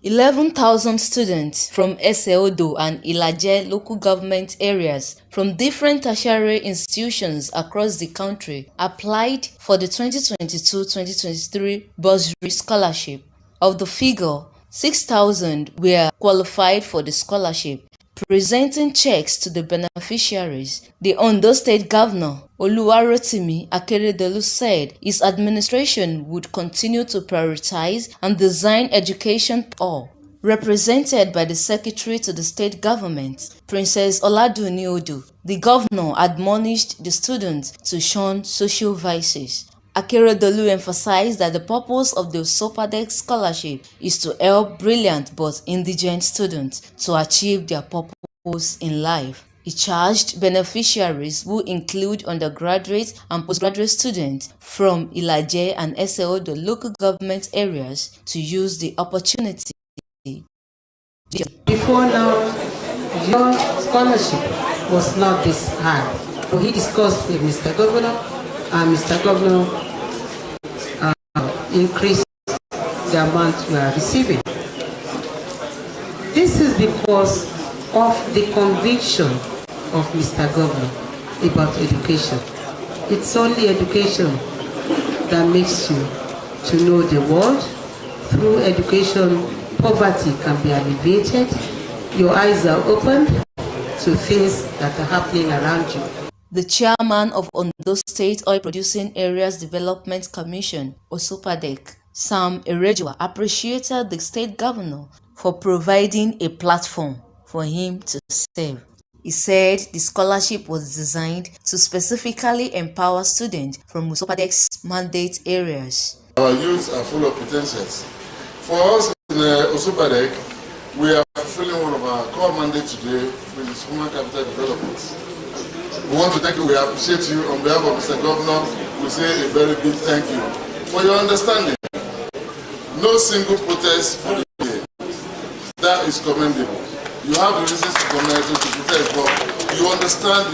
11,000 students from Eseodo and Ilaje local government areas from different tertiary institutions across the country applied for the 2022-2023 bursary scholarship. Of the figure, 6,000 were qualified for the scholarship. Presenting checks to the beneficiaries, the Ondo State Governor, Oluwarotimi Akeredolu, said his administration would continue to prioritize and design education for all. Represented by the Secretary to the State Government, Princess Oladuni Odu, the governor admonished the students to shun social vices. Akeredolu emphasized that the purpose of the Osrc scholarship is to help brilliant but indigent students to achieve their purpose in life. He charged beneficiaries, who include undergraduate and postgraduate students from Ilaje and Eseodo local government areas, to use the opportunity. Before now, your scholarship was not this high. So he discussed with Mr. Governor, and Mr. Governor increased the amount we are receiving. This is because of the conviction of Mr. Governor about education. It's only education that makes you to know the world. Through education, poverty can be alleviated. Your eyes are opened to things that are happening around you. The chairman of Ondo State Oil Producing Areas Development Commission, Osrc, Sam Erejua, appreciated the state governor for providing a platform for him to serve. He said the scholarship was designed to specifically empower students from Osrc's mandate areas. Our youths are full of potentials. For us in Osrc, we are fulfilling one of our core mandates today, which is human capital development. We want to thank you. We appreciate you. On behalf of Mr. Governor, we say a very big thank you for your understanding. No single protest for the year. That is commendable. You have the reasons to protest, but you understand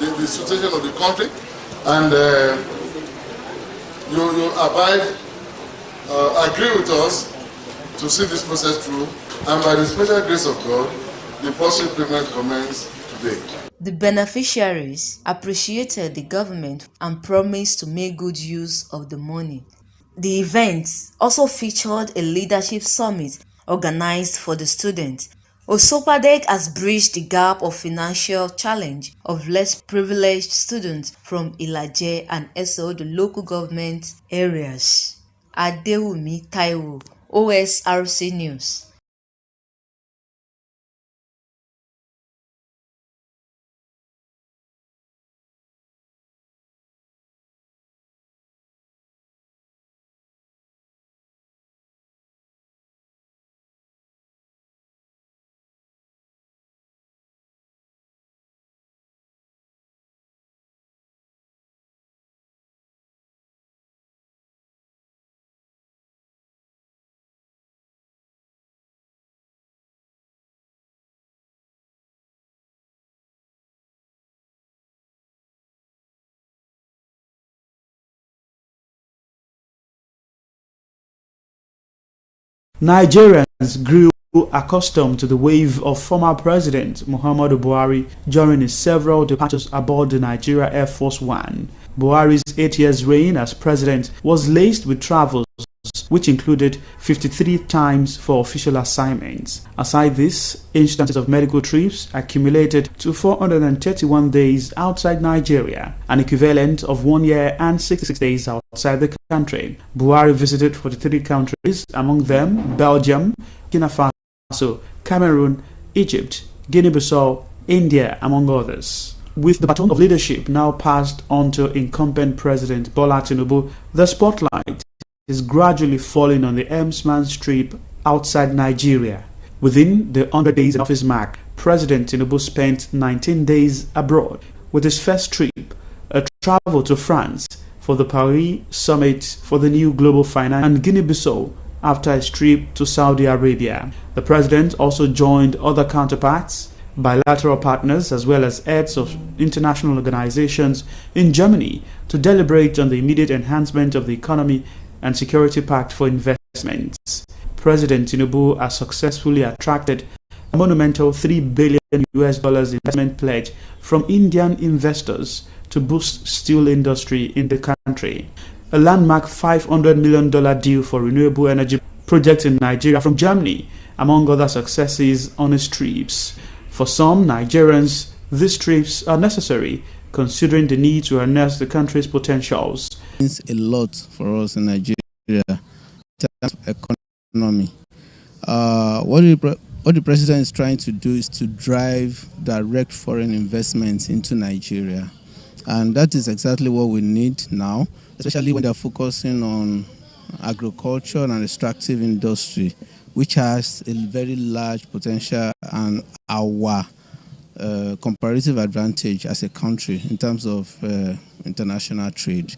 the situation of the country, and you agree with us to see this process through, and by the special grace of God, the bursary payment commences today. The beneficiaries appreciated the government and promised to make good use of the money. The event also featured a leadership summit organized for the students. Osrc has bridged the gap of financial challenge of less privileged students from Ilaje and Eseodo local government areas. Adewumi Taiwo, Osrc News. Nigerians grew accustomed to the wave of former President Muhammadu Buhari during his several departures aboard the Nigeria Air Force One. Buhari's 8 years reign as president was laced with travels, which included 53 times for official assignments. Aside this, instances of medical trips accumulated to 431 days outside Nigeria, an equivalent of 1 year and 66 days outside the country. Buhari visited 43 countries, among them Belgium, Burkina Faso, Cameroon, Egypt, Guinea-Bissau, India, among others. With the baton of leadership now passed on to incumbent President Bola Tinubu, the spotlight is gradually falling on the helmsman's trip outside Nigeria. Within the 100 days in office mark, President Tinubu spent 19 days abroad, with his first trip a travel to France for the Paris Summit for the new global finance, and Guinea-Bissau after his trip to Saudi Arabia. The president also joined other counterparts, bilateral partners, as well as heads of international organizations in Germany to deliberate on the immediate enhancement of the economy and security pact for investments. President Tinubu has successfully attracted a monumental $3 billion investment pledge from Indian investors to boost steel industry in the country. A landmark $500 million deal for renewable energy projects in Nigeria from Germany, among other successes on his trips. For some Nigerians, these trips are necessary, considering the need to harness the country's potentials. It's a lot for us in Nigeria in terms of economy. What the president is trying to do is to drive direct foreign investments into Nigeria. And that is exactly what we need now, especially when they're focusing on agriculture and extractive industry, which has a very large potential and our comparative advantage as a country in terms of international trade.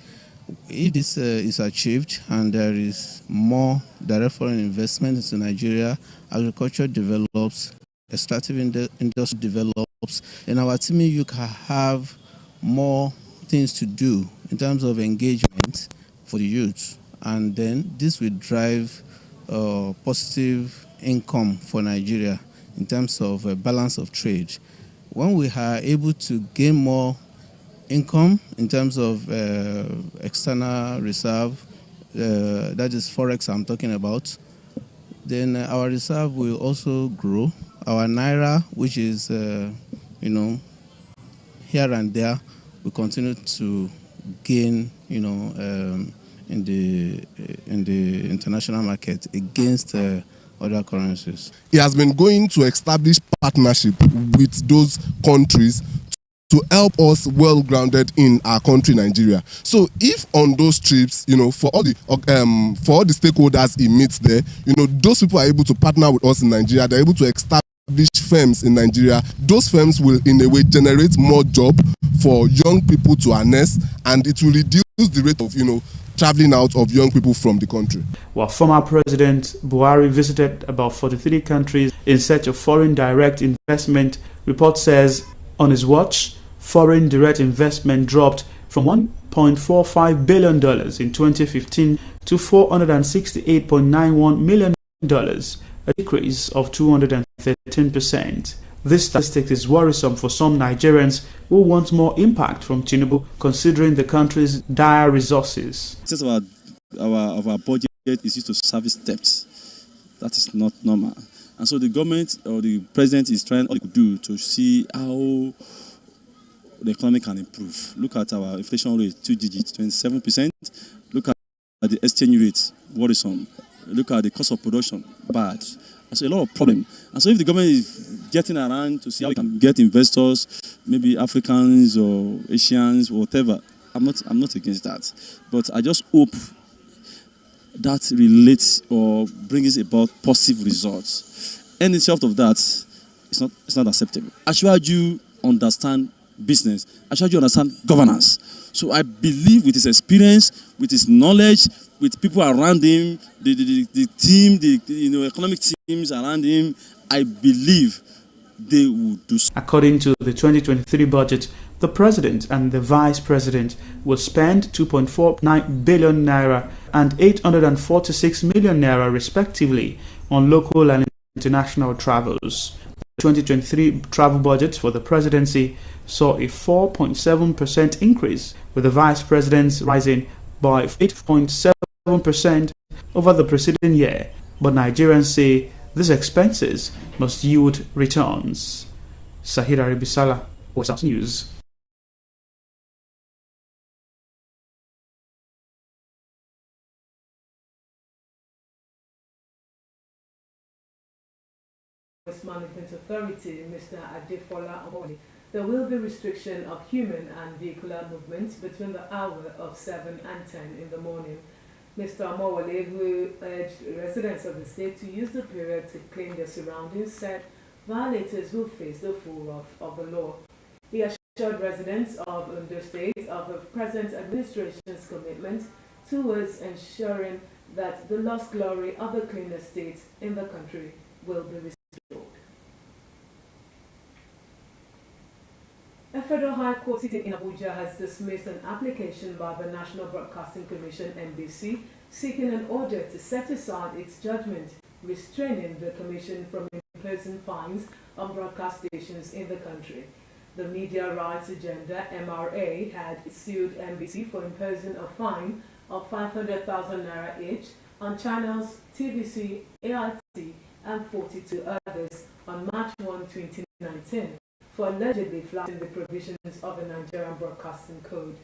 If this is achieved and there is more direct foreign investment into Nigeria, agriculture develops, extractive industry develops, and our team you can have more things to do in terms of engagement for the youth, and then this will drive positive income for Nigeria in terms of balance of trade. When we are able to gain more income in terms of external reserve, that is forex I'm talking about, then our reserve will also grow. Our naira, which is here and there, will continue to gain in the international market against other currencies. He has been going to establish partnership with those countries to help us well grounded in our country, Nigeria. So if on those trips, for all the stakeholders he meets there, those people are able to partner with us in Nigeria. They're able to establish firms in Nigeria. Those firms will, in a way, generate more job for young people to harness, and it will reduce the rate of, traveling out of young people from the country. While former President Buhari visited about 43 countries in search of foreign direct investment, report says on his watch, foreign direct investment dropped from $1.45 billion in 2015 to $468.91 million, a decrease of 213%. This statistic is worrisome for some Nigerians who want more impact from Tinubu, considering the country's dire resources. Since our budget is used to service debts, that is not normal. And so the government or the president is trying all he could do to see how the economy can improve. Look at our inflation rate, 2 digits, 27%. Look at the exchange rate, worrisome. Look at the cost of production, bad. And so a lot of problem. And so if the government is getting around to see how we can get investors, maybe Africans or Asians, whatever, I'm not against that. But I just hope that relates or brings about positive results. And short of that, it's not acceptable. I should you understand business. I should you understand governance. So I believe with his experience, with his knowledge, with people around him, the team, the economic teams around him, I believe they will do so. According to the 2023 budget, the president and the vice president will spend 2.49 billion naira and 846 million naira respectively on local and international travels. The 2023 travel budget for the presidency saw a 4.7% increase, with the vice president's rising by 8.7% over the preceding year. But Nigerians say these expenses must yield returns. Sahira Ribisala, Osrc News. Management Authority, Mr. Adefola Omoli, there will be restriction of human and vehicular movements between the hour of 7 and 10 in the morning. Mr. Omowole, who urged residents of the state to use the period to clean their surroundings, said violators will face the full wrath of the law. He assured residents of Ondo State of the present administration's commitment towards ensuring that the lost glory of the cleanest state in the country will be restored. A federal high court sitting in Abuja has dismissed an application by the National Broadcasting Commission (NBC) seeking an order to set aside its judgment restraining the Commission from imposing fines on broadcast stations in the country. The Media Rights Agenda, MRA, had sued NBC for imposing a fine of 500,000 naira each on channels TVC, ART, and 42 others on March 1, 2019 for allegedly flouting the provisions of the Nigerian Broadcasting Code.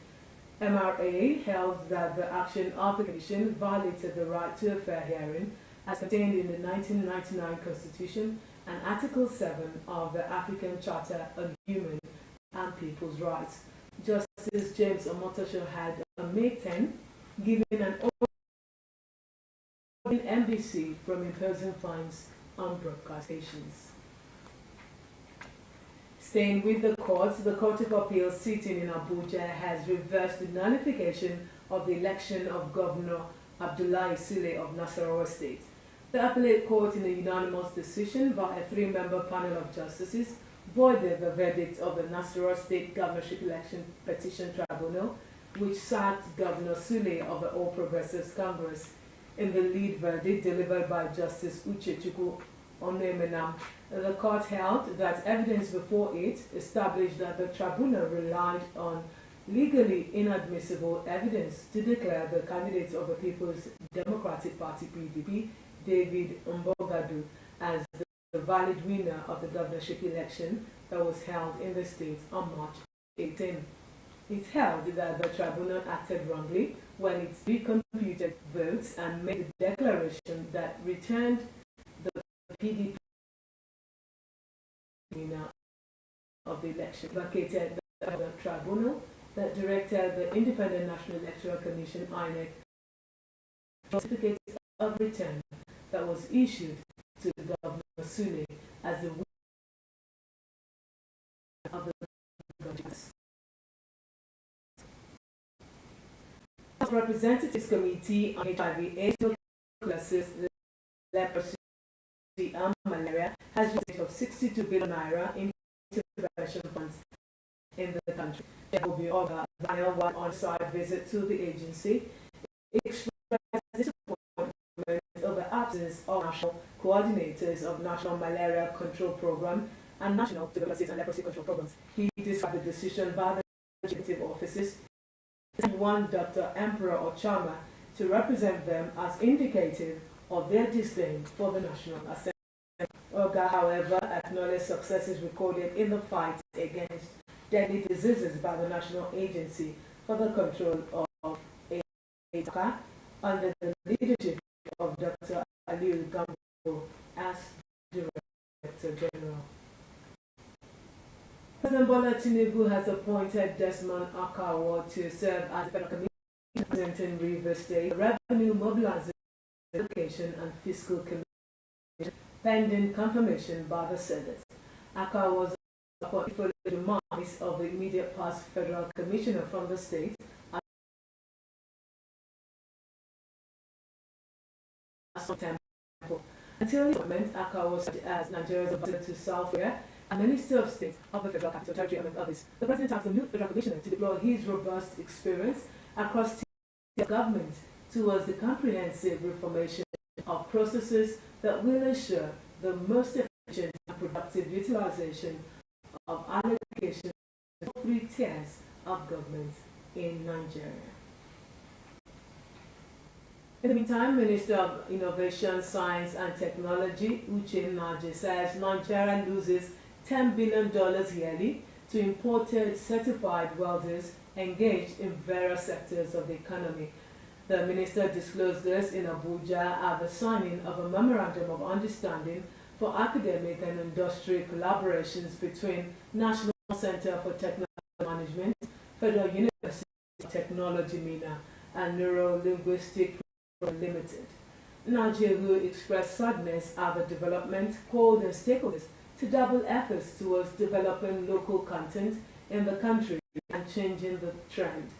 MRA held that the action of the Commission violated the right to a fair hearing as contained in the 1999 Constitution and Article 7 of the African Charter on Human and People's Rights. Justice James Omotosho had on May 10 given an order NBC from imposing fines on broadcast stations. Staying with the Court of Appeal sitting in Abuja has reversed the nullification of the election of Governor Abdullahi Sule of Nasarawa State. The appellate court, in a unanimous decision by a 3-member panel of justices, voided the verdict of the Nasarawa State Governorship Election Petition Tribunal, which sacked Governor Sule of the All Progressives Congress. In the lead verdict delivered by Justice Uchechukwu Onemenam, the court held that evidence before it established that the tribunal relied on legally inadmissible evidence to declare the candidate of the People's Democratic Party (PDP), David Mbogadu, as the valid winner of the governorship election that was held in the state on March 18. It held that the tribunal acted wrongly when it recomputed votes and made a declaration that returned the PDP winner of the election, vacated the tribunal that directed the Independent National Electoral Commission (INEC) certificate of return that was issued to Governor Sule as the winner of the government. The Representatives Committee on HIV/AIDS, Tuberculosis, Leprosy, and Malaria has received of 62 billion naira in intervention funds in the country. There will be over an on-site visit to the agency. It expressed disappointment over absence of national coordinators of National Malaria Control Program and National Tuberculosis and Leprosy Control Programs. He described the decision by the executive offices and one Dr. Emperor Ochama to represent them as indicative of their disdain for the National Assembly. Oga, however, acknowledged successes recorded in the fight against deadly diseases by the National Agency for the Control of AIDS under the leadership of Dr. Aliu Gambo as Director General. President Bola Tinubu has appointed Desmond Akawo to serve as Federal Commissioner representing Rivers State Revenue Mobilization, Education and Fiscal Commission, pending confirmation by the Senate. Akawo was appointed for the demise of the immediate past Federal Commissioner from the state until his appointment. Akawo served as Nigeria's ambassador to South Korea and Minister of State of the Federal Capital Territory, among others. The President asked the new Federal Commissioner to deploy his robust experience across the government towards the comprehensive reformation of processes that will ensure the most efficient and productive utilization of allocation of 3 tiers of government in Nigeria. In the meantime, Minister of Innovation, Science and Technology, Uche Naji, says Nigeria loses $10 billion yearly to imported certified welders engaged in various sectors of the economy. The minister disclosed this in Abuja at the signing of a memorandum of understanding for academic and industry collaborations between National Center for Technology Management, Federal University of Technology (MENA), and Neuro-Linguistic Limited. Naji, who expressed sadness at the development, called on stakeholders to double efforts towards developing local content in the country and changing the trend.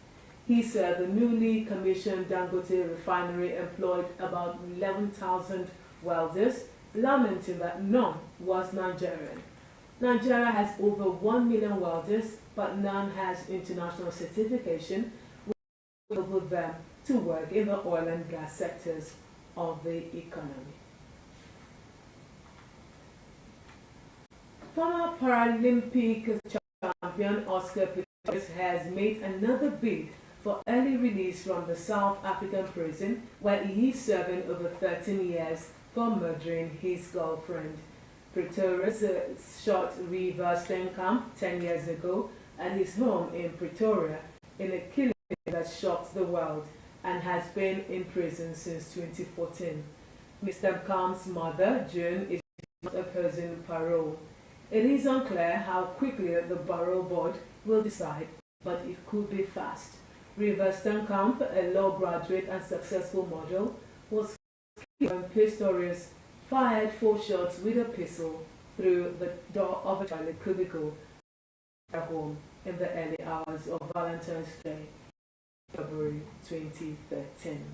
He said the newly commissioned Dangote refinery employed about 11,000 welders, lamenting that none was Nigerian. Nigeria has over 1 million welders, but none has international certification, which will enable them to work in the oil and gas sectors of the economy. Former Paralympic champion Oscar has made another bid for early release from the South African prison where he is serving over 13 years for murdering his girlfriend. Pretoria's shot River Steenkamp 10 years ago at his home in Pretoria in a killing that shocked the world and has been in prison since 2014. Mr. Kamp's mother, June, is not opposing parole. It is unclear how quickly the parole board will decide, but it could be fast. River Steenkamp, a law graduate and successful model, was killed when Pistorius fired 4 shots with a pistol through the door of a toilet cubicle at home in the early hours of Valentine's Day, February 2013.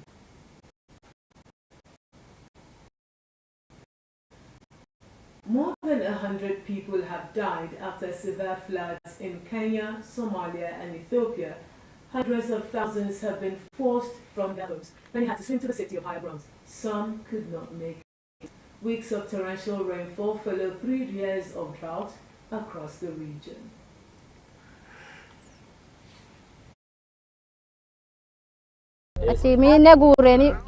More than 100 people have died after severe floods in Kenya, Somalia and Ethiopia. Hundreds of thousands have been forced from their homes. Many had to swim to the city of higher grounds. Some could not make it. Weeks of torrential rainfall followed 3 years of drought across the region.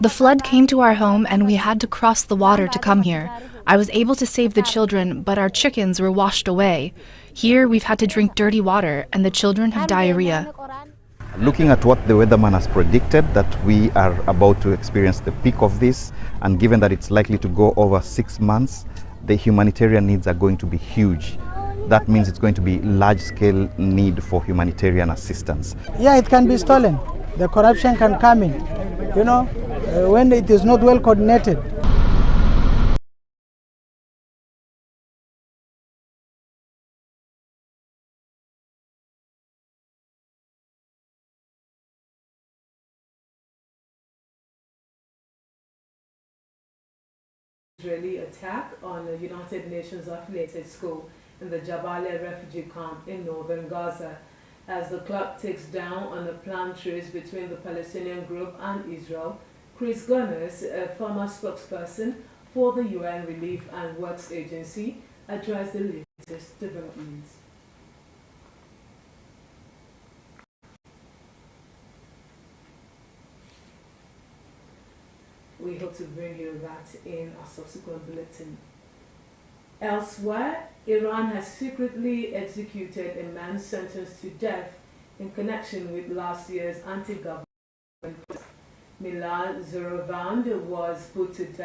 The flood came to our home and we had to cross the water to come here. I was able to save the children, but our chickens were washed away. Here we've had to drink dirty water and the children have diarrhea. Looking at what the weatherman has predicted, that we are about to experience the peak of this, and given that it's likely to go over 6 months, the humanitarian needs are going to be huge. That means it's going to be large-scale need for humanitarian assistance. Yeah, it can be stolen. The corruption can come in, when it is not well coordinated. Israeli attack on a United Nations affiliated school in the Jabalia refugee camp in northern Gaza. As the clock ticks down on the planned truce between the Palestinian group and Israel, Chris Gunners, a former spokesperson for the UN Relief and Works Agency, addressed the latest developments. We hope to bring you that in a subsequent bulletin. Elsewhere, Iran has secretly executed a man sentenced to death in connection with last year's anti-government protest. Milad Zorovand was put to death